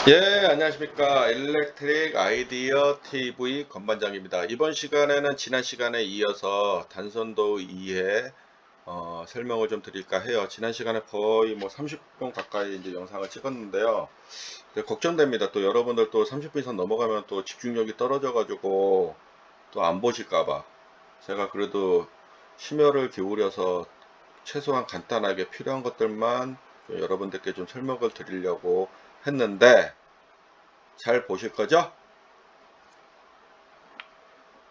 예, 안녕하십니까. 일렉트릭 아이디어 TV 건반장입니다. 이번 시간에는 지난 시간에 이어서 단선도 2의 설명을 좀 드릴까 해요. 지난 시간에 거의 뭐 30분 가까이 이제 영상을 찍었는데요. 걱정됩니다. 또 여러분들 또 30분 이상 넘어가면 또 집중력이 떨어져가지고 또 안 보실까봐. 제가 그래도 심혈을 기울여서 최소한 간단하게 필요한 것들만 좀 여러분들께 좀 설명을 드리려고 했는데, 잘 보실 거죠?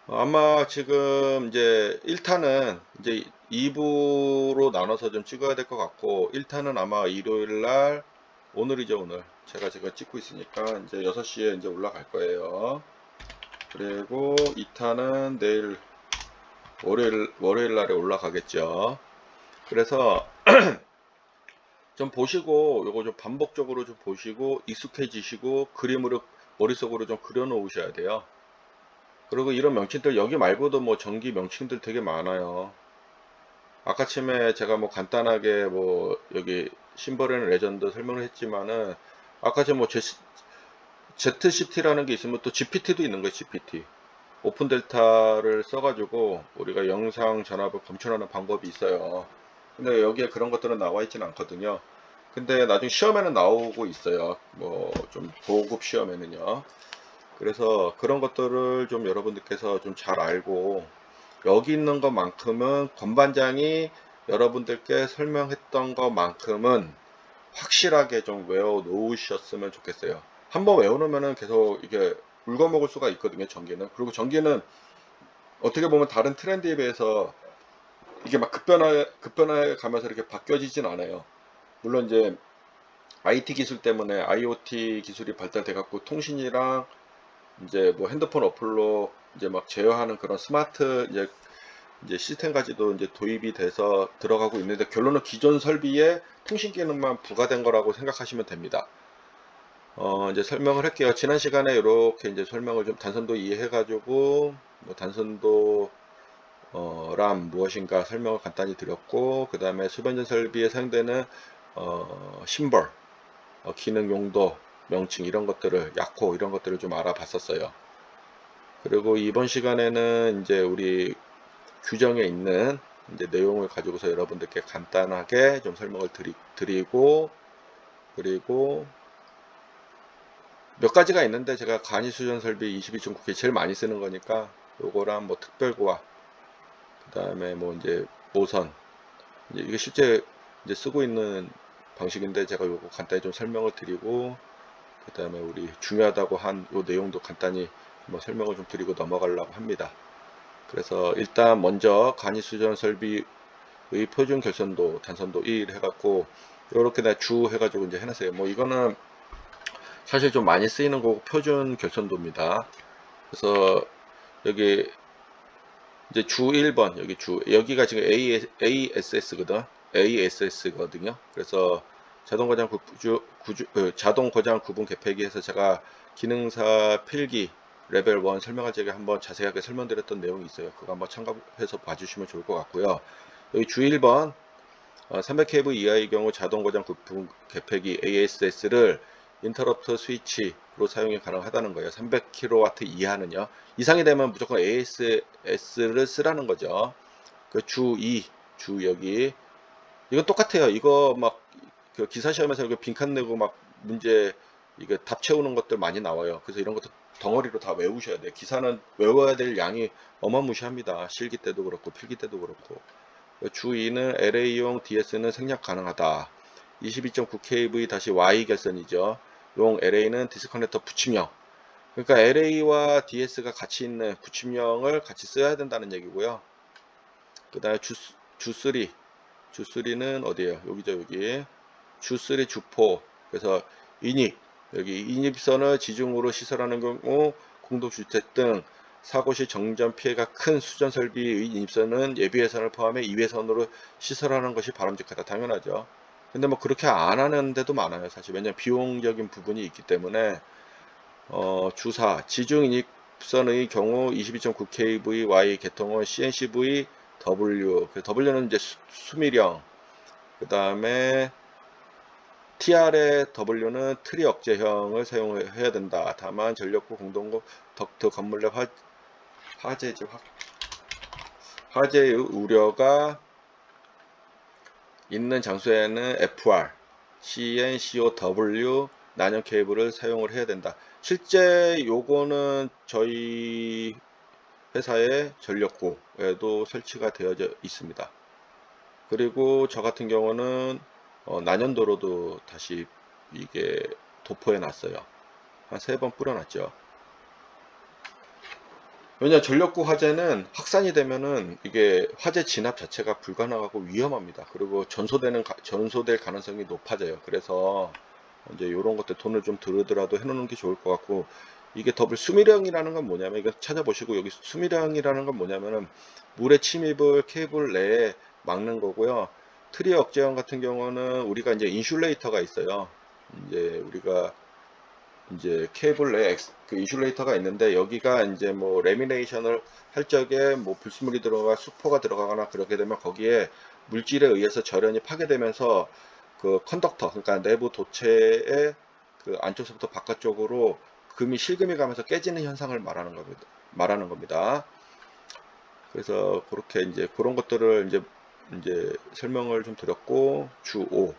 아마 지금 이제 1탄은 이제 2부로 나눠서 좀 찍어야 될 것 같고, 1탄은 아마 일요일 날, 오늘이죠, 오늘. 제가 지금 찍고 있으니까 이제 6시에 이제 올라갈 거예요. 그리고 2탄은 내일 월요일 날에 올라가겠죠. 그래서 좀 보시고, 요거 좀 반복적으로 좀 보시고, 익숙해지시고, 그림으로 머릿속으로 좀 그려 놓으셔야 돼요. 그리고 이런 명칭들 여기 말고도 뭐 전기 명칭들 되게 많아요. 아까쯤에 제가 뭐 간단하게 뭐 여기 심벌에는 레전드 설명을 했지만은 아까 뭐 ZCT라는 게 있으면 또 GPT도 있는 거예요. GPT 오픈 델타를 써가지고 우리가 영상 전압을 검출하는 방법이 있어요. 근데 여기에 그런 것들은 나와 있지는 않거든요. 근데 나중에 시험에는 나오고 있어요. 뭐 좀 고급 시험에는요. 그래서 그런 것들을 좀 여러분들께서 좀 잘 알고, 여기 있는 것만큼은 건반장이 여러분들께 설명했던 것만큼은 확실하게 좀 외워 놓으셨으면 좋겠어요. 한번 외워 놓으면은 계속 이게 울거먹을 수가 있거든요, 전기는. 그리고 전기는 어떻게 보면 다른 트렌드에 비해서 이게 막 급변해 가면서 이렇게 바뀌어지진 않아요. 물론 이제 IT 기술 때문에 IoT 기술이 발달돼 갖고 통신이랑 이제 뭐 핸드폰 어플로 이제 막 제어하는 그런 스마트 이제 시스템까지도 이제 도입이 돼서 들어가고 있는데, 결론은 기존 설비에 통신 기능만 부과된 거라고 생각하시면 됩니다. 이제 설명을 할게요. 지난 시간에 이렇게 이제 설명을 좀 단선도 이해해가지고 뭐 단선도 람 무엇인가 설명을 간단히 드렸고, 그 다음에 수변전 설비에 사용되는 심벌, 기능 용도, 명칭 이런 것들을 약호 이런 것들을 좀 알아봤었어요. 그리고 이번 시간에는 이제 우리 규정에 있는 이제 내용을 가지고서 여러분들께 간단하게 좀 설명을 드리고, 그리고 몇 가지가 있는데 제가 간이 수전 설비 22.9K 제일 많이 쓰는 거니까 요거랑 뭐 특별고와, 그 다음에 뭐 이제 모선, 이제 이게 실제 이제 쓰고 있는 방식인데 제가 요거 간단히 좀 설명을 드리고, 그 다음에 우리 중요하다고 한 요 내용도 간단히 뭐 설명을 좀 드리고 넘어가려고 합니다. 그래서 일단 먼저 간이 수전 설비의 표준 결선도 단선도 1 해갖고 이렇게 다 주 해가지고 이제 해놨어요. 뭐 이거는 사실 좀 많이 쓰이는 거고 표준 결선도입니다. 그래서 여기 이제 주 1번 여기가 지금 ASS거든. ASS거든요. 그래서 자동 고장 구분 개폐기에서 제가 기능사 필기 레벨 1 설명할 적에 한번 자세하게 설명드렸던 내용이 있어요. 그거 한번 참고해서 봐주시면 좋을 것 같고요. 여기 주 1번 300kV 이하의 경우 자동 고장 부품 개폐기 ASS를 인터럽터 스위치로 사용이 가능하다는 거예요. 300kW 이하는요. 이상이 되면 무조건 ASS를 쓰라는 거죠. 그 주 2, 주 여기 이건 똑같아요. 이거 막 그 기사 시험에서 이거 빈칸 내고 막 문제 이거 답 채우는 것들 많이 나와요. 그래서 이런 것도 덩어리로 다 외우셔야 돼요. 기사는 외워야 될 양이 어마무시합니다. 실기 때도 그렇고 필기 때도 그렇고. 주 2는 LA용 DS는 생략 가능하다. 22.9kV-Y 결선이죠. 용 LA는 디스커넥터 붙임형. 그러니까 LA와 DS가 같이 있는 붙임형을 같이 써야 된다는 얘기고요. 그 다음에 주3. 주3는 어디에요? 여기죠, 여기. 주3, 주4. 그래서 인입. 여기 인입선을 지중으로 시설하는 경우 공동주택 등 사고 시 정전 피해가 큰 수전 설비의 인입선은 예비회선을 포함해 2회선으로 시설하는 것이 바람직하다. 당연하죠. 근데 뭐 그렇게 안 하는 데도 많아요. 사실 왜냐면 비용적인 부분이 있기 때문에 주사 지중 인입선의 경우 22.9kV Y 계통은 CNCV W. W는 이제 수밀형. 그 다음에 TR의 W는 트리 억제형을 사용해야 된다. 다만 전력구 공동구 덕트 건물 내 화재의 우려가 있는 장소에는 FR, CN, COW 난연 케이블을 사용을 해야 된다. 실제 요거는 저희 회사의 전력구에도 설치가 되어져 있습니다. 그리고 저 같은 경우는 난연도로도 다시 이게 도포해 놨어요. 한 3번 뿌려놨죠. 왜냐 전력구 화재는 확산이 되면은 이게 화재 진압 자체가 불가능하고 위험합니다. 그리고 전소될 가능성이 높아져요. 그래서 이제 이런 것들 돈을 좀 들으더라도 해놓는 게 좋을 것 같고, 이게 더블 수미령이라는 건 뭐냐면, 이거 찾아보시고, 여기 수미령이라는 건 뭐냐면은 물의 침입을 케이블 내에 막는 거고요. 트리 억제형 같은 경우는 우리가 이제 인슐레이터가 있어요. 이제 우리가 이제 케이블 내에 그 인슐레이터가 있는데, 여기가 이제 뭐 레미네이션을 할 적에 뭐 불순물이 들어가 수포가 들어가거나 그렇게 되면 거기에 물질에 의해서 절연이 파괴되면서 그 컨덕터, 그러니까 내부 도체의 그 안쪽서부터 바깥쪽으로 실금이 가면서 깨지는 현상을 말하는 겁니다. 그래서 그렇게 이제 그런 것들을 이제 설명을 좀 드렸고, 주 5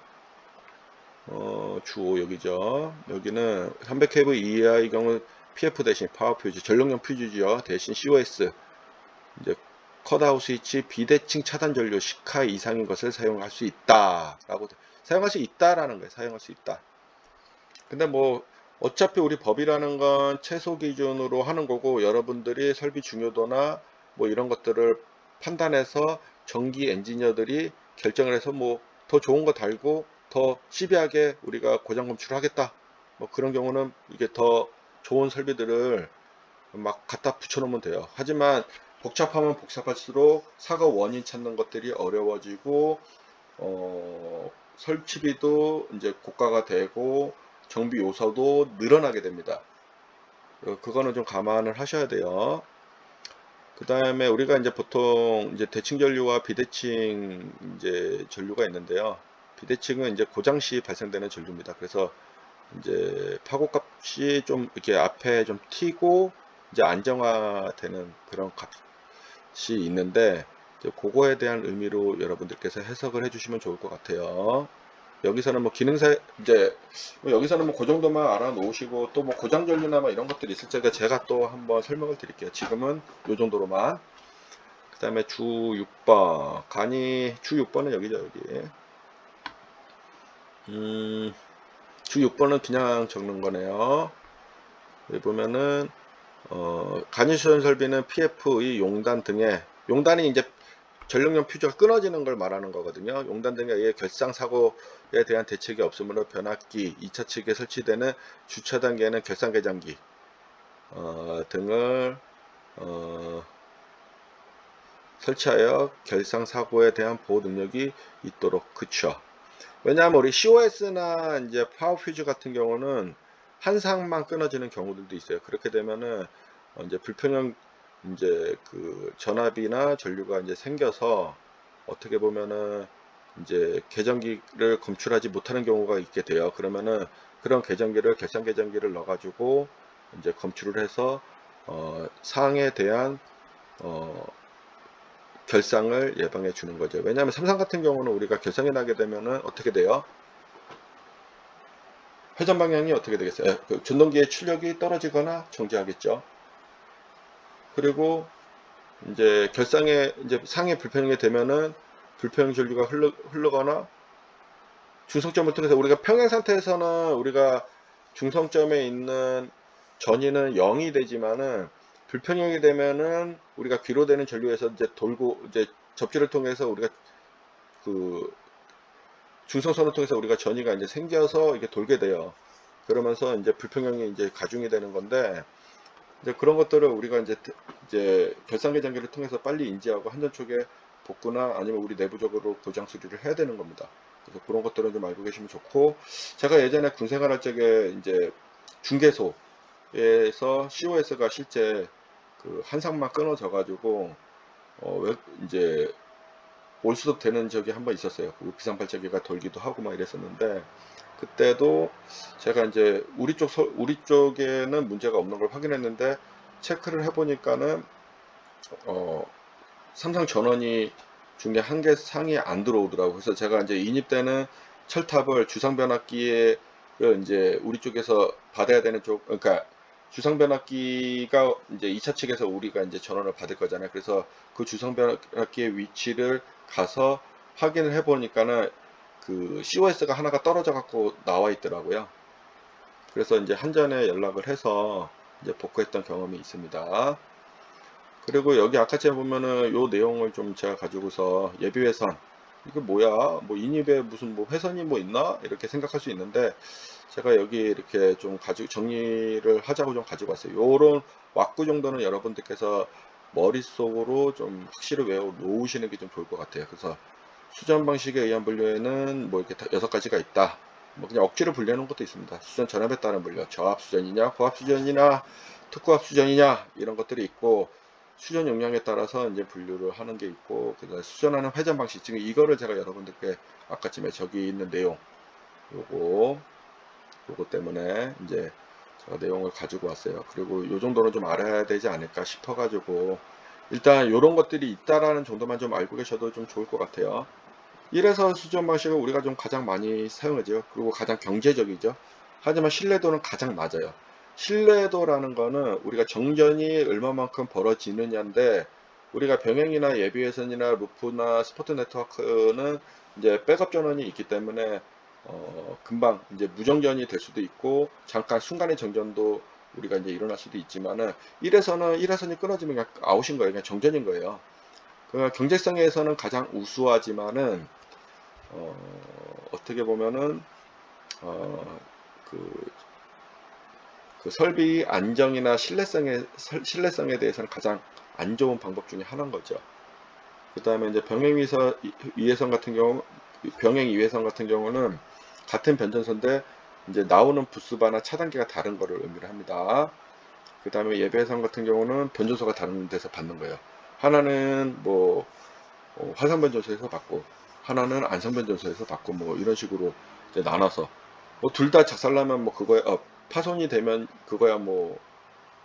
여기죠. 여기는 300kV 이하의 경우 PF 대신 파워 퓨즈, 전력용 퓨즈죠. 대신 COS, 이제 컷아웃 스위치 비대칭 차단 전류 10카 이상인 것을 사용할 수 있다. 사용할 수 있다라는 거예요. 사용할 수 있다. 근데 뭐 어차피 우리 법이라는 건 최소 기준으로 하는 거고, 여러분들이 설비 중요도나 뭐 이런 것들을 판단해서 전기 엔지니어들이 결정을 해서 뭐 더 좋은 거 달고 더 시비하게 우리가 고장 검출을 하겠다, 뭐 그런 경우는 이게 더 좋은 설비들을 막 갖다 붙여 놓으면 돼요. 하지만 복잡하면 복잡할수록 사고 원인 찾는 것들이 어려워지고, 설치비도 이제 고가가 되고 정비 요소도 늘어나게 됩니다. 그거는 좀 감안을 하셔야 돼요. 그 다음에 우리가 이제 보통 이제 대칭 전류와 비대칭 이제 전류가 있는데요. 비대칭은 이제 고장 시 발생되는 전류입니다. 그래서 이제 파고값이 좀 이렇게 앞에 좀 튀고 이제 안정화되는 그런 값이 있는데, 그거에 대한 의미로 여러분들께서 해석을 해주시면 좋을 것 같아요. 여기서는 뭐 기능사 이제 뭐 여기서는 뭐 그 정도만 알아 놓으시고, 또 뭐 고장 전류나 뭐 이런 것들이 있을 적에 제가 또 한번 설명을 드릴게요. 지금은 요 정도로만. 그 다음에 주 6번 주 6번은 여기죠. 여기 주 6번은 그냥 적는 거네요. 여기 보면은 간이수전 설비는 PF의 용단 등의, 용단이 이제 전력용 퓨즈가 끊어지는 걸 말하는 거거든요. 용단 등에 의해 결상 사고에 대한 대책이 없으므로 변압기 2차 측에 설치되는 주차 단계에는 결상 개장기 등을 설치하여 결상 사고에 대한 보호 능력이 있도록. 그쵸. 왜냐하면 우리 COS나 이제 파워 퓨즈 같은 경우는 한 상만 끊어지는 경우들도 있어요. 그렇게 되면은 이제 불평형 이제 그 전압이나 전류가 이제 생겨서 어떻게 보면은 이제 계전기를 검출하지 못하는 경우가 있게 돼요. 그러면은 그런 결상 계전기를 넣어가지고 이제 검출을 해서 상에 대한 결상을 예방해 주는 거죠. 왜냐하면 삼상 같은 경우는 우리가 결상이 나게 되면은 어떻게 돼요? 회전 방향이 어떻게 되겠어요? 그 전동기의 출력이 떨어지거나 정지하겠죠. 그리고 이제 이제 상에 불평형이 되면은 불평형 전류가 흐르거나, 중성점을 통해서 우리가 평행 상태에서는 우리가 중성점에 있는 전위는 0이 되지만은, 불평형이 되면은 우리가 귀로되는 전류에서 이제 돌고 이제 접지를 통해서 우리가 그 중성선을 통해서 우리가 전위가 이제 생겨서 이게 돌게 돼요. 그러면서 이제 불평형이 이제 가중이 되는 건데, 이제 그런 것들을 우리가 이제 결상계장기를 통해서 빨리 인지하고 한전촉에 복구나 아니면 우리 내부적으로 고장 수리를 해야 되는 겁니다. 그래서 그런 것들은 좀 알고 계시면 좋고, 제가 예전에 군 생활할 적에 이제 중개소에서 COS가 실제 그 한 상만 끊어져 가지고 이제 올수록 되는 적이 한번 있었어요. 그 비상발전기가 돌기도 하고 막 이랬었는데, 그때도 제가 이제 우리 쪽에는 문제가 없는 걸 확인했는데 체크를 해보니까는 삼성 전원이 중에 한 개 상이 안 들어오더라고요. 그래서 제가 이제 인입 때는 철탑을 주상 변압기에 이제 우리 쪽에서 받아야 되는 쪽, 그러니까 주상 변압기가 이제 2차 측에서 우리가 이제 전원을 받을 거잖아요. 그래서 그 주상 변압기의 위치를 가서 확인을 해 보니까는 그 COS가 하나가 떨어져 갖고 나와 있더라고요. 그래서 이제 한전에 연락을 해서 이제 복구했던 경험이 있습니다. 그리고 여기 아까처럼 보면은 요 내용을 좀 제가 가지고서 예비회선 이게 뭐야 뭐 인입에 무슨 뭐 회선이 뭐 있나 이렇게 생각할 수 있는데 제가 여기 이렇게 좀 가지고 정리를 하자고 좀 가지고 왔어요. 요런 왁구 정도는 여러분들께서 머릿속으로 좀 확실히 외워 놓으시는 게 좀 좋을 것 같아요. 그래서 수전 방식에 의한 분류에는 뭐 이렇게 6가지가 있다. 뭐 그냥 억지로 분류하는 것도 있습니다. 수전 전압에 따른 분류, 저압 수전이냐, 고압 수전이냐, 특고압 수전이냐 이런 것들이 있고 수전 용량에 따라서 이제 분류를 하는 게 있고 그다음에 수전하는 회전 방식 지금 이거를 제가 여러분들께 아까쯤에 저기 있는 내용 요거 때문에 이제 제가 내용을 가지고 왔어요. 그리고 요 정도는 좀 알아야 되지 않을까 싶어 가지고 일단 요런 것들이 있다라는 정도만 좀 알고 계셔도 좀 좋을 것 같아요. 이래서 수전 방식을 우리가 좀 가장 많이 사용하죠. 그리고 가장 경제적이죠. 하지만 신뢰도는 가장 낮아요. 신뢰도라는 거는 우리가 정전이 얼마만큼 벌어지느냐인데 우리가 병행이나 예비회선이나 루프나 스포트 네트워크는 이제 백업 전원이 있기 때문에 금방 이제 무정전이 될 수도 있고 잠깐 순간의 정전도 우리가 이제 일어날 수도 있지만은 1회선이 끊어지면 그냥 아웃인 거예요. 그냥 정전인 거예요. 그 경제성에서는 가장 우수하지만은 어떻게 보면은 어, 그, 그 설비 안정이나 신뢰성에 대해서는 가장 안 좋은 방법 중에 하나인 거죠. 그 다음에 이제 병행 이회선 같은 경우는 같은 변전소인데 이제 나오는 부스바나 차단기가 다른 거를 의미를 합니다. 그 다음에 예배선 같은 경우는 변전소가 다른 데서 받는 거예요. 하나는 뭐 화산변전소에서 받고 하나는 안성변전소에서 받고 뭐 이런 식으로 이제 나눠서 뭐 둘 다 작살나면 뭐 그거야 파손이 되면 그거야 뭐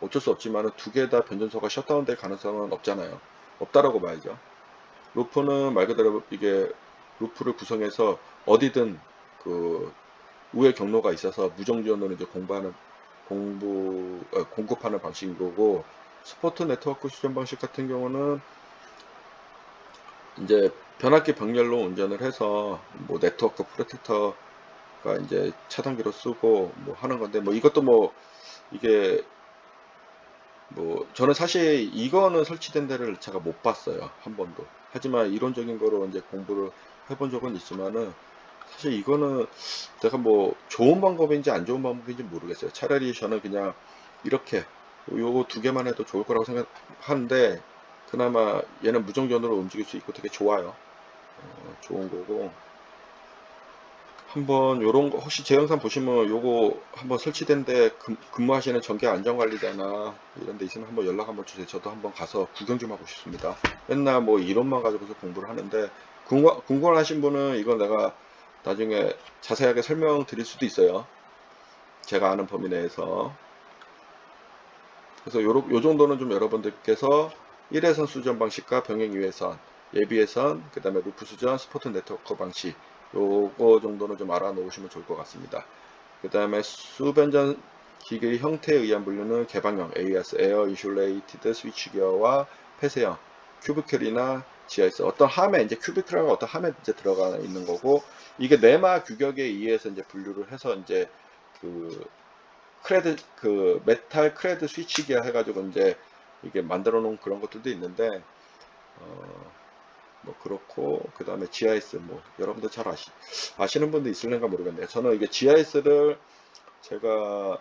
어쩔 수 없지만은 두 개 다 변전소가 셧다운 될 가능성은 없잖아요. 없다라고 봐야죠. 루프는 말 그대로 이게 루프를 구성해서 어디든 그 우회 경로가 있어서 무정지원으로 이제 공급하는 방식인 거고 스포트 네트워크 수전 방식 같은 경우는 이제 변압기 병렬로 운전을 해서 뭐 네트워크 프로텍터가 이제 차단기로 쓰고 뭐 하는 건데 뭐 이것도 뭐 이게 뭐 저는 사실 이거는 설치된 데를 제가 못 봤어요 한 번도. 하지만 이론적인 거로 이제 공부를 해본 적은 있지만은 사실 이거는 내가 뭐 좋은 방법인지 안 좋은 방법인지 모르겠어요. 차라리 저는 그냥 이렇게 요거 두 개만 해도 좋을 거라고 생각하는데 그나마 얘는 무정전으로 움직일 수 있고 되게 좋아요. 좋은 거고 한번 요런 거 혹시 제 영상 보시면 요거 한번 설치된데 근무하시는 전기 안전관리자나 이런 데 있으면 한번 연락 한번 주세요. 저도 한번 가서 구경 좀 하고 싶습니다. 맨날 뭐 이론만 가지고서 공부를 하는데 궁금하신 분은 이거 내가 나중에 자세하게 설명드릴 수도 있어요. 제가 아는 범위 내에서. 그래서 요 정도는 좀 여러분들께서 1회선 수전 방식과 병행 2회선, 예비회선, 그 다음에 루프 수전, 스포트 네트워크 방식 요거 정도는 좀 알아놓으시면 좋을 것 같습니다. 그 다음에 수변전 기계의 형태에 의한 분류는 개방형, AIS, 에어 인슐레이티드 스위치기어와 폐쇄형, 큐비클이나 GIS, 어떤 함에, 이제 큐비클이라는 어떤 함에 이제 들어가 있는 거고, 이게 네마 규격에 의해서 이제 분류를 해서 이제 그 메탈 크레드 스위치기어 해가지고 이제 이게 만들어 놓은 그런 것들도 있는데, 뭐 그렇고 그 다음에 GIS 뭐 여러분들 잘 아시는 분도 있을는가 모르겠네요. 저는 이게 GIS를 제가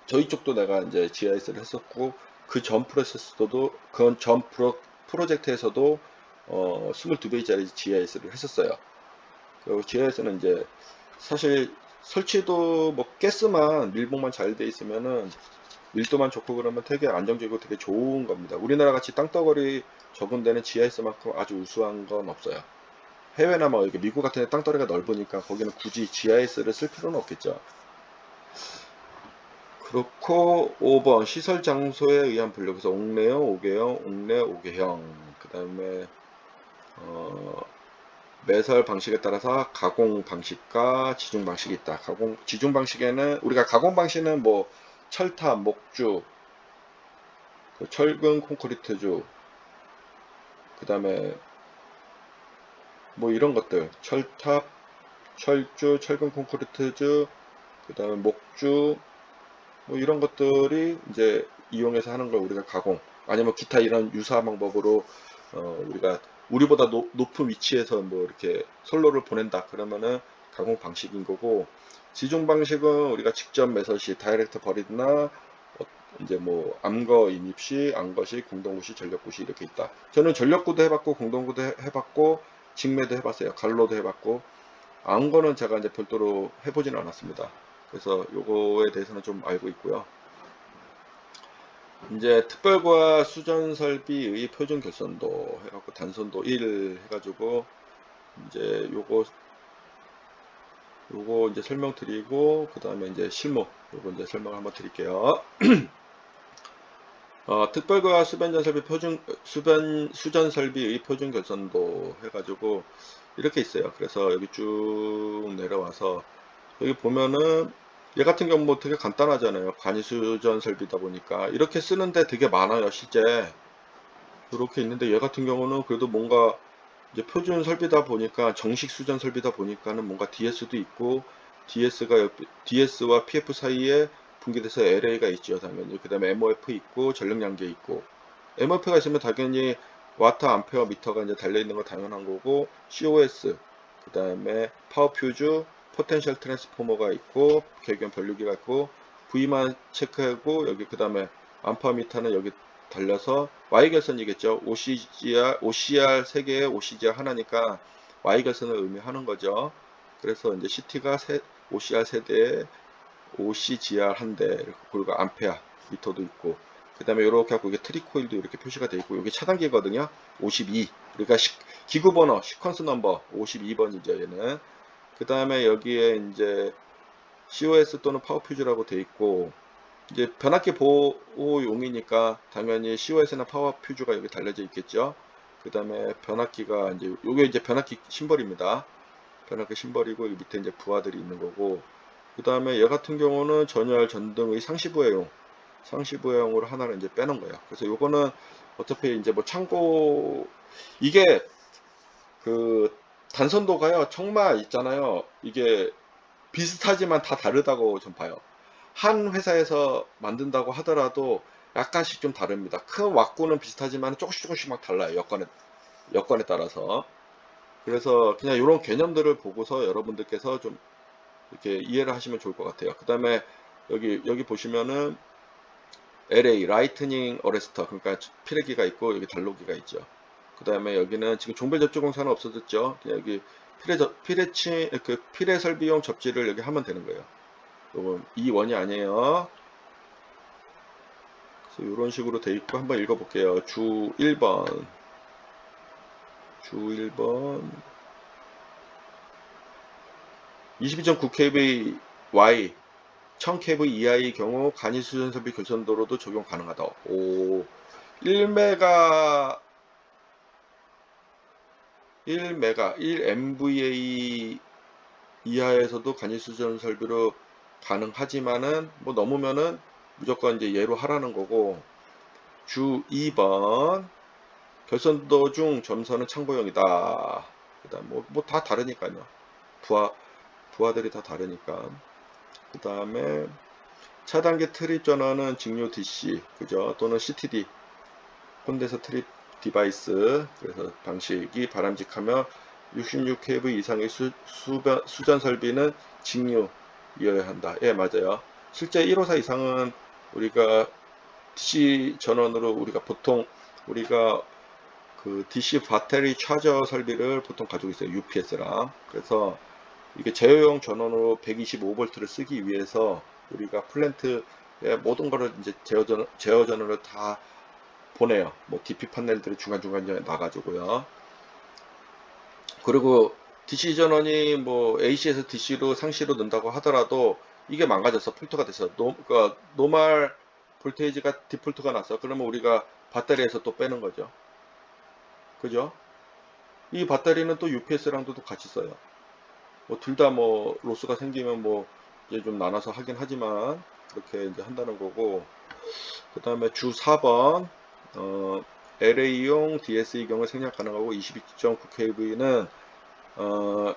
저희 쪽도 내가 이제 GIS를 했었고 그 전 프로세스도 그 전 프로젝트에서도 22배짜리 GIS를 했었어요. 그리고 GIS는 이제 사실 설치도 뭐 가스만 밀봉만 잘 돼 있으면은 밀도만 좋고 그러면 되게 안정적이고 되게 좋은 겁니다. 우리나라 같이 땅덩어리 적은 데는 GIS만큼 아주 우수한 건 없어요. 해외나 뭐 이렇게 미국 같은 데 땅덩어리가 넓으니까 거기는 굳이 GIS를 쓸 필요는 없겠죠. 그렇고 5번 시설 장소에 의한 분류. 그래서 옥내형, 옥외형, 옥내, 옥외형. 그 다음에 매설 방식에 따라서 가공 방식과 지중 방식이 있다. 지중 방식에는 우리가 가공 방식은 뭐 철탑, 목주, 그 철근 콘크리트주, 그 다음에 뭐 이런 것들, 철탑, 철주, 철근 콘크리트주, 그 다음에 목주, 뭐 이런 것들이 이제 이용해서 하는 걸 우리가 가공, 아니면 기타 이런 유사한 방법으로 우리가 우리보다 높은 위치에서 뭐 이렇게 선로를 보낸다 그러면은 가공 방식인 거고, 지중 방식은 우리가 직접 매설 시 다이렉트 버리드나 이제 뭐 암거 인입시, 암거시, 공동구시, 전력구시 이렇게 있다. 저는 전력구도 해봤고 공동구도 해봤고 직매도 해봤어요. 갈로도 해봤고 암거는 제가 이제 별도로 해보지는 않았습니다. 그래서 요거에 대해서는 좀 알고 있고요. 이제 특별과 수전 설비의 표준 결선도 해갖고 단선도 1 해가지고 이제 요거 이제 설명드리고 그 다음에 이제 실무 요거 이제 설명 한번 드릴게요. 특별과 수변전 설비 수전 설비의 표준 결선도 해가지고 이렇게 있어요. 그래서 여기 쭉 내려와서 여기 보면은 얘 같은 경우 뭐 되게 간단하잖아요. 관이수전 설비다 보니까 이렇게 쓰는데 되게 많아요. 실제 이렇게 있는데 얘 같은 경우는 그래도 뭔가 이제 표준 설비다 보니까 정식 수전 설비다 보니까는 뭔가 DS도 있고 DS와 PF 사이에 분기돼서 LA가 있죠. 당연히 그 다음에 MOF 있고 전력량계 있고 MOF가 있으면 당연히 와트 암페어 미터가 이제 달려있는 거 당연한 거고 COS 그 다음에 파워퓨즈 포텐셜 트랜스포머가 있고 계기관 변류기가 있고 V만 체크하고 여기 그 다음에 암페어미터는 여기 달려서 Y 결선이겠죠. OCR 3개에 OCGR 하나니까 Y 결선을 의미하는 거죠. 그래서 이제 CT가 OCR 세대에 OCGR 한 대, 그리고 암페어 미터도 있고, 그 다음에 이렇게 하고 이게 트리코일도 이렇게 표시가 되어 있고, 여기 차단기거든요. 52. 그러니까 기구 번호, 시퀀스 넘버 52번이죠, 얘는. 그 다음에 여기에 이제 COS 또는 파워퓨즈라고 되어 있고, 이제 변압기 보호용이니까 당연히 COS나 파워퓨즈가 여기 달려져 있겠죠. 그 다음에 변압기가 이제 요게 이제 변압기 심벌입니다. 변압기 심벌이고 이 밑에 이제 부하들이 있는 거고, 그 다음에 얘 같은 경우는 전열 전등의 상시부하용으로 하나를 이제 빼놓은 거예요. 그래서 요거는 어차피 이제 뭐 참고 이게 그 단선도가요 정말 있잖아요. 이게 비슷하지만 다 다르다고 좀 봐요. 한 회사에서 만든다고 하더라도 약간씩 좀 다릅니다. 큰 왁구는 비슷하지만 조금씩 막 달라요. 여건에 따라서. 그래서 그냥 이런 개념들을 보고서 여러분들께서 좀 이렇게 이해를 하시면 좋을 것 같아요. 그 다음에 여기 보시면은 LA 라이트닝 어레스터 그러니까 피레기가 있고 여기 단로기가 있죠. 그 다음에 여기는 지금 종별 접지 공사는 없어졌죠. 그냥 여기 피레 설비용 접지를 여기 하면 되는 거예요. 요건 이 원이 아니에요. 그래서 이런 식으로 돼 있고 한번 읽어볼게요. 주 1번 22.9kV Y 1000kV 이하의 경우 간이 수전 설비 결선도로도 적용 가능하다. 오, 1메가 1MVA 이하에서도 간이 수전 설비로 가능하지만은 뭐 넘으면은 무조건 이제 예로 하라는 거고, 주 2번 결선도 중 점선은 참고용이다. 그다음 뭐 다 다르니까요. 부하들이 다 다르니까. 그 다음에 차단기 트립 전원은 직류 DC, 그죠? 또는 CTD, 콘덴서 트립 디바이스. 그래서 방식이 바람직하며 66kV 이상의 수전 설비는 직류이어야 한다. 예, 맞아요. 실제 154 이상은 우리가 DC 전원으로 우리가 그 DC 배터리 차저 설비를 보통 가지고 있어요. UPS랑. 그래서 이게 제어용 전원으로 125V를 쓰기 위해서 우리가 플랜트의 모든 거를 이제 제어 전원을 다 보내요. 뭐 DP 판넬들이 중간중간 나가지고요. 그리고 DC 전원이 뭐 AC에서 DC로 상시로 넣는다고 하더라도 이게 망가져서 폴트가 됐어. 그러니까 노멀 볼테이지가 디폴트가 났어. 그러면 우리가 배터리에서 또 빼는 거죠. 그죠? 이 배터리는 또 UPS랑도 같이 써요. 뭐 둘 다 뭐 로스가 생기면 뭐 이제 좀 나눠서 하긴 하지만 그렇게 이제 한다는 거고. 그 다음에 주 4번 LA용 DS의 경우 생략 가능하고 22.9kV는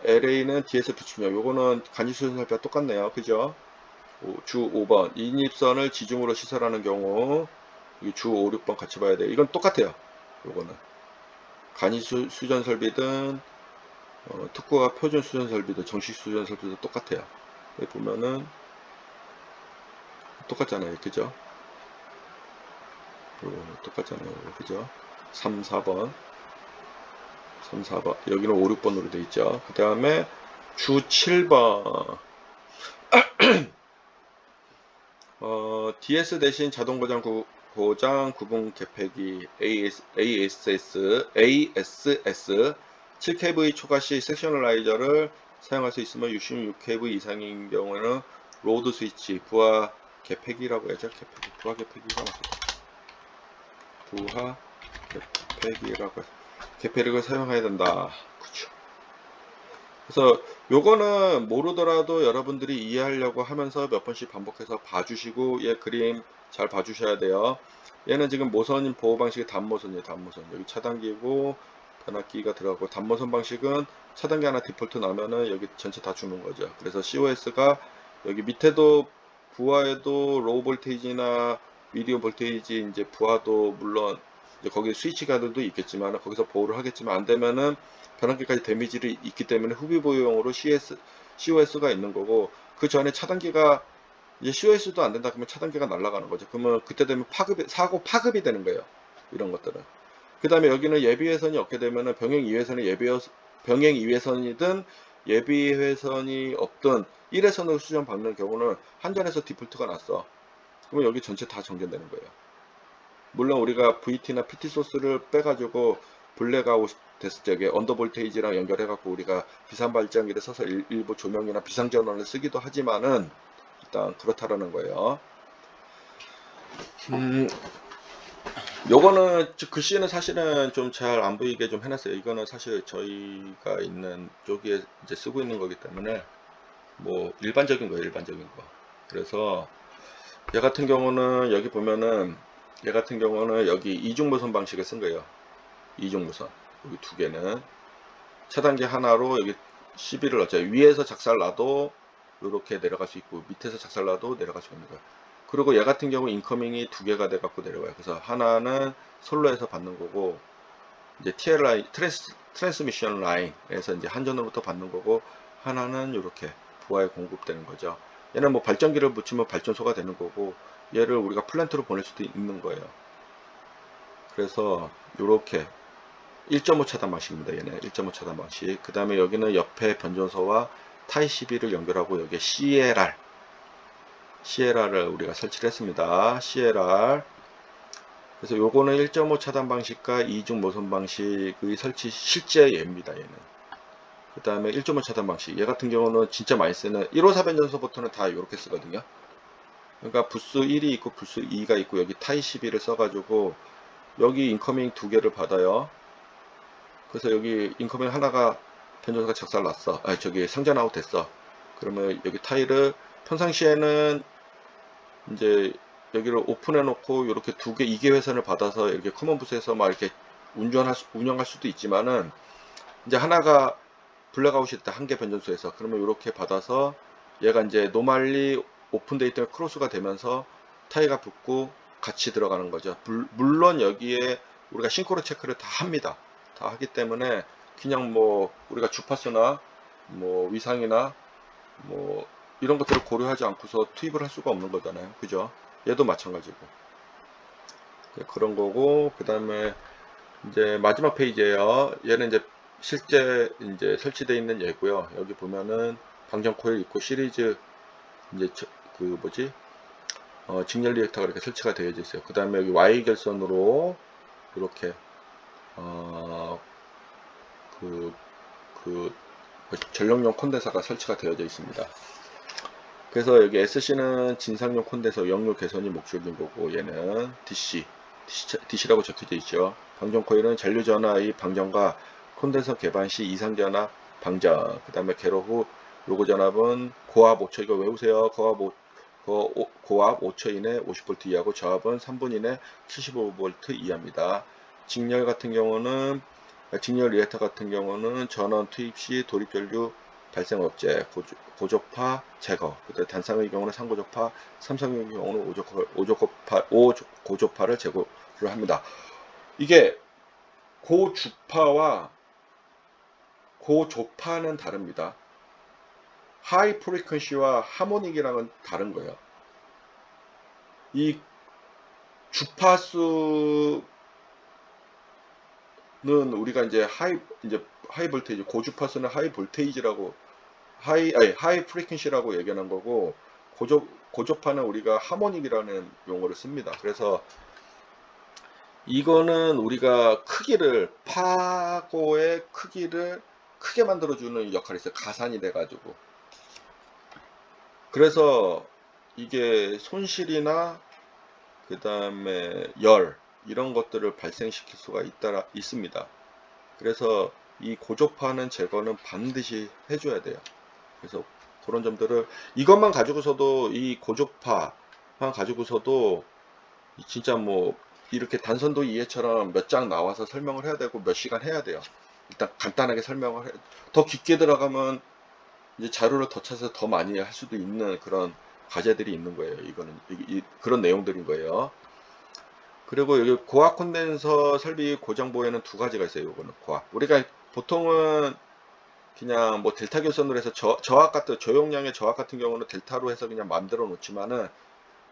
LA는 DS 붙이며 요거는 간이수선 살펴 똑같네요. 그죠? 주 5번 인입선을 지중으로 시설하는 경우 주 5, 6번 같이 봐야 돼요. 이건 똑같아요. 요거는 간이수전 설비든 특구가 표준 수전 설비도 정식 수전 설비도 똑같아요. 여기 보면은 똑같잖아요. 그죠? 똑같잖아요. 그죠? 3, 4번 3, 4번 여기는 5, 6번으로 되어 있죠. 그 다음에 주 7번 DS 대신 자동 고장 구분 개폐기 ASS 7kV 초과 시 섹셔널라이저를 사용할 수 있으면 66kV 이상인 경우에는 로드 스위치 부하 개폐기라고 해야죠. 부하 개폐기가 맞겠다. 부하 개폐기라고 해서 개폐기를 사용해야 된다. 그쵸. 그래서 요거는 모르더라도 여러분들이 이해하려고 하면서 몇 번씩 반복해서 봐주시고 얘 그림 잘 봐주셔야 돼요. 얘는 지금 모선 보호 방식이 단모선이에요. 단모선. 여기 차단기고 변압기가 들어가고 단모선 방식은 차단기 하나 디폴트 나면은 여기 전체 다 주는 거죠. 그래서 COS가 여기 밑에도 부하에도 로우 볼테이지나 미디움 볼테이지 이제 부하도 물론 이제 거기 스위치 가드도 있겠지만 거기서 보호를 하겠지만 안 되면은 변압기까지 데미지를 있기 때문에 후비 보호용으로 COS가 있는 거고 그 전에 차단기가 이제 COS도 안 된다 그러면 차단기가 날아가는 거죠. 그러면 그때 되면 사고 파급이 되는 거예요. 이런 것들은. 그 다음에 여기는 예비회선이 없게 되면은 병행 2회선이든 예비회선이 없든 1회선으로 수정 받는 경우는 한전에서 디폴트가 났어. 그러면 여기 전체 다 정전되는 거예요. 물론 우리가 VT나 PT 소스를 빼가지고 블랙아웃 됐을 적에 언더볼테이지랑 연결해갖고 우리가 비상발전기를 써서 일부 조명이나 비상전원을 쓰기도 하지만은 일단 그렇다라는 거예요. 요거는 글씨는 사실은 좀 잘 안 보이게 좀 해놨어요. 이거는 사실 저희가 있는 쪽에 이제 쓰고 있는 거기 때문에 뭐 일반적인 거예요, 일반적인 거. 그래서 얘 같은 경우는 여기 보면은 얘 같은 경우는 여기 이중무선 방식을 쓴 거예요. 이중무선 여기 두 개는 차단기 하나로 여기 시비를 넣자. 위에서 작살나도 이렇게 내려갈 수 있고 밑에서 작살나도 내려갈 수 있는 거예요. 그리고 얘 같은 경우 인커밍이 두 개가 돼 갖고 내려와요. 그래서 하나는 솔로에서 받는 거고 이제 TLI 트랜스미션 라인에서 이제 한전으로부터 받는 거고 하나는 이렇게 부하에 공급되는 거죠. 얘는 뭐 발전기를 붙이면 발전소가 되는 거고 얘를 우리가 플랜트로 보낼 수도 있는 거예요. 그래서 이렇게 1.5 차단 방식입니다. 얘는 1.5 차단 방식. 그 다음에 여기는 옆에 변전소와 타이 12를 연결하고 여기에 CLR을 우리가 설치를 했습니다. CLR. 그래서 요거는 1.5 차단 방식과 이중 모선 방식의 설치 실제 예입니다. 얘는. 그 다음에 1.5 차단 방식. 얘 같은 경우는 진짜 많이 쓰는 154 변전소부터는 다 이렇게 쓰거든요. 그러니까 부스 1이 있고 부스 2가 있고 여기 타이 12를 써가지고 여기 인커밍 두 개를 받아요. 그래서 여기 인커밍 하나가 변전소가 작살났어. 저기 상전 아웃 됐어. 그러면 여기 타일을 평상시에는 이제 여기를 오픈해 놓고 이렇게 두 개, 2개 회선을 받아서 이렇게 커먼 부스에서 막 이렇게 운영할 수도 있지만은 이제 하나가 블랙아웃이 됐다. 한 개 변전소에서. 그러면 이렇게 받아서 얘가 이제 노멀리 오픈되어 있던 크로스가 되면서 타이가 붙고 같이 들어가는 거죠. 물론 여기에 우리가 싱크로 체크를 다 합니다. 다 하기 때문에 그냥 뭐 우리가 주파수나 뭐 위상이나 뭐 이런 것들을 고려하지 않고서 투입을 할 수가 없는 거잖아요. 그죠? 얘도 마찬가지고. 그런 거고, 그 다음에 이제 마지막 페이지에요. 얘는 이제 실제 이제 설치되어 있는 얘고요. 여기 보면은 방전 코일 있고 시리즈 이제 그 뭐지? 직렬 리액터가 이렇게 설치가 되어 있어요. 그 다음에 여기 Y 결선으로 이렇게 그 그 전력용 콘덴서가 설치가 되어져 있습니다. 그래서 여기 SC는 진상용 콘덴서 역류 개선이 목적인 거고, 얘는 DC라고 적혀져 있죠. 방전 코일은 전류 전화의 방전과 콘덴서 개반 시 이상 전화 방전. 그 다음에 개로 후 요거 전압은 고압 5초, 이거 외우세요. 고압 5초 이내 50V 이하고 저압은 3분 이내 75V 이하입니다. 직렬 같은 경우는 직렬 리액터 같은 경우는 전원 투입 시 돌입 전류 발생 억제, 고조파 제거. 단상의 경우는 상고조파, 삼성의 경우는 고조파를 제거를 합니다. 이게 고주파와 고조파는 다릅니다. 하이 프리퀀시와 하모닉이랑은 다른 거예요. 이 주파수는 우리가 이제 하이 볼테이지, 고주파수는 하이 볼테이지라고 하이 프리퀀시라고 얘기하는 거고, 고조파는 우리가 하모닉이라는 용어를 씁니다. 그래서 이거는 우리가 파고의 크기를 크게 만들어주는 역할이 있어요. 가산이 돼가지고. 그래서 이게 손실이나 그 다음에 열 이런 것들을 발생시킬 수가 있습니다. 그래서 이 고조파는 제거는 반드시 해줘야 돼요. 그래서 그런 점들을 이것만 가지고서도, 이 고조파만 가지고서도 진짜 뭐 이렇게 단선도 이해처럼 몇 장 나와서 설명을 해야 되고 몇 시간 해야 돼요. 일단 간단하게 설명을 더 깊게 들어가면 이제 자료를 더 찾아서 더 많이 할 수도 있는 그런 과제들이 있는 거예요. 이거는 그런 내용들인 거예요. 그리고 여기 고압 콘덴서 설비 고장 보호에는 두 가지가 있어요. 이거는 고압. 우리가 보통은 그냥 뭐 델타 결선으로 해서 저압 같은 저용량의 저압 같은 경우는 델타로 해서 그냥 만들어 놓지만은,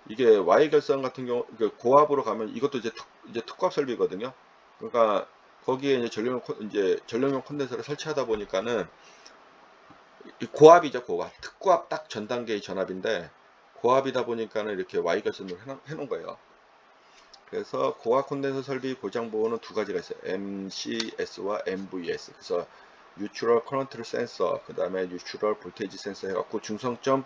이게 Y 결선 같은 경우 고압으로 가면 이것도 이제 특고압 설비거든요. 그러니까 거기에 이제 전력용 콘덴서를 설치하다 보니까는 고압이죠. 고압. 특고압 딱 전 단계의 전압인데 고압이다 보니까는 이렇게 Y 결선으로 해놓은 거예요. 그래서 고압 콘덴서 설비 고장 보호는 두 가지가 있어요. MCS와 MVS. 그래서 뉴트럴 커런트 센서, 그 다음에 뉴트럴 볼테이지 센서 해갖고 중성점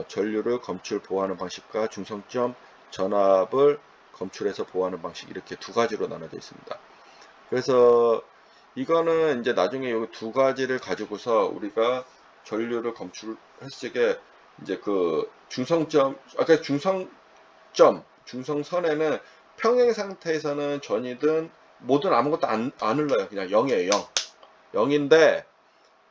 전류를 검출 보호하는 방식과 중성점 전압을 검출해서 보호하는 방식, 이렇게 두 가지로 나눠져 있습니다. 그래서 이거는 이제 나중에 이 두 가지를 가지고서 우리가 전류를 검출했을 때 이제 그 아까 중성선에는 평행 상태에서는 전이든 뭐든 아무것도 안 흘러요. 그냥 0이에요. 0인데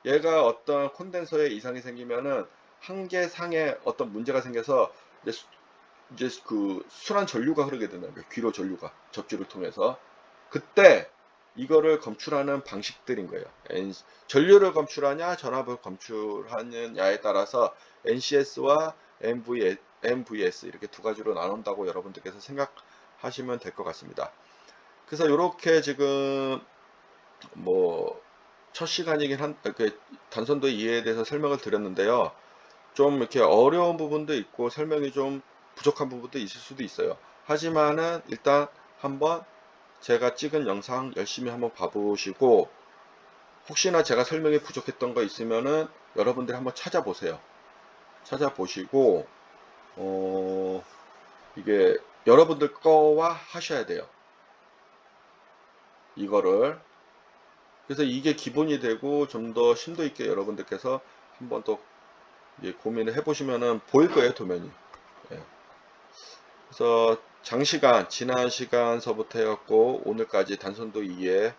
얘가 어떤 콘덴서에 이상이 생기면은 한계상에 어떤 문제가 생겨서 이제 그 순환 전류가 흐르게 된다는 거예요. 귀로 전류가 접지를 통해서. 그때 이거를 검출하는 방식들인 거예요. 전류를 검출하냐 전압을 검출하느냐에 따라서 NCS와 MVS 이렇게 두 가지로 나눈다고 여러분들께서 생각하시면 될 것 같습니다. 그래서 이렇게 지금 뭐 첫 시간이긴 단선도 이해에 대해서 설명을 드렸는데요. 좀 이렇게 어려운 부분도 있고 설명이 좀 부족한 부분도 있을 수도 있어요. 하지만은 일단 한번 제가 찍은 영상 열심히 한번 봐보시고, 혹시나 제가 설명이 부족했던 거 있으면은 여러분들이 한번 찾아보세요. 찾아보시고 이게 여러분들 거와 하셔야 돼요. 이거를. 그래서 이게 기본이 되고 좀 더 심도 있게 여러분들께서 한번 또 고민을 해보시면은 보일 거예요, 도면이. 예. 그래서 장시간, 지난 시간서부터 해갖고 오늘까지 단선도 2에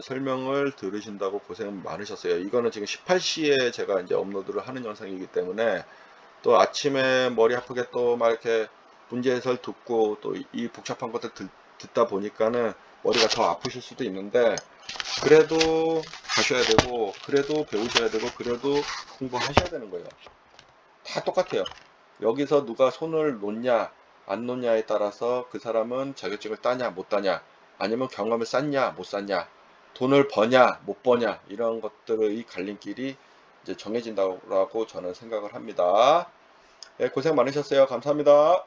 설명을 들으신다고 고생 많으셨어요. 이거는 지금 18시에 제가 이제 업로드를 하는 영상이기 때문에 또 아침에 머리 아프게 또 막 이렇게 문제 해설 듣고 또 이 복잡한 것들 듣다 보니까는 머리가 더 아프실 수도 있는데, 그래도 가셔야 되고, 그래도 배우셔야 되고, 그래도 공부하셔야 되는 거예요. 다 똑같아요. 여기서 누가 손을 놓냐 안 놓냐에 따라서 그 사람은 자격증을 따냐 못 따냐, 아니면 경험을 쌓냐 못 쌓냐, 돈을 버냐 못 버냐, 이런 것들의 갈림길이 이제 정해진다고 저는 생각을 합니다. 네, 고생 많으셨어요. 감사합니다.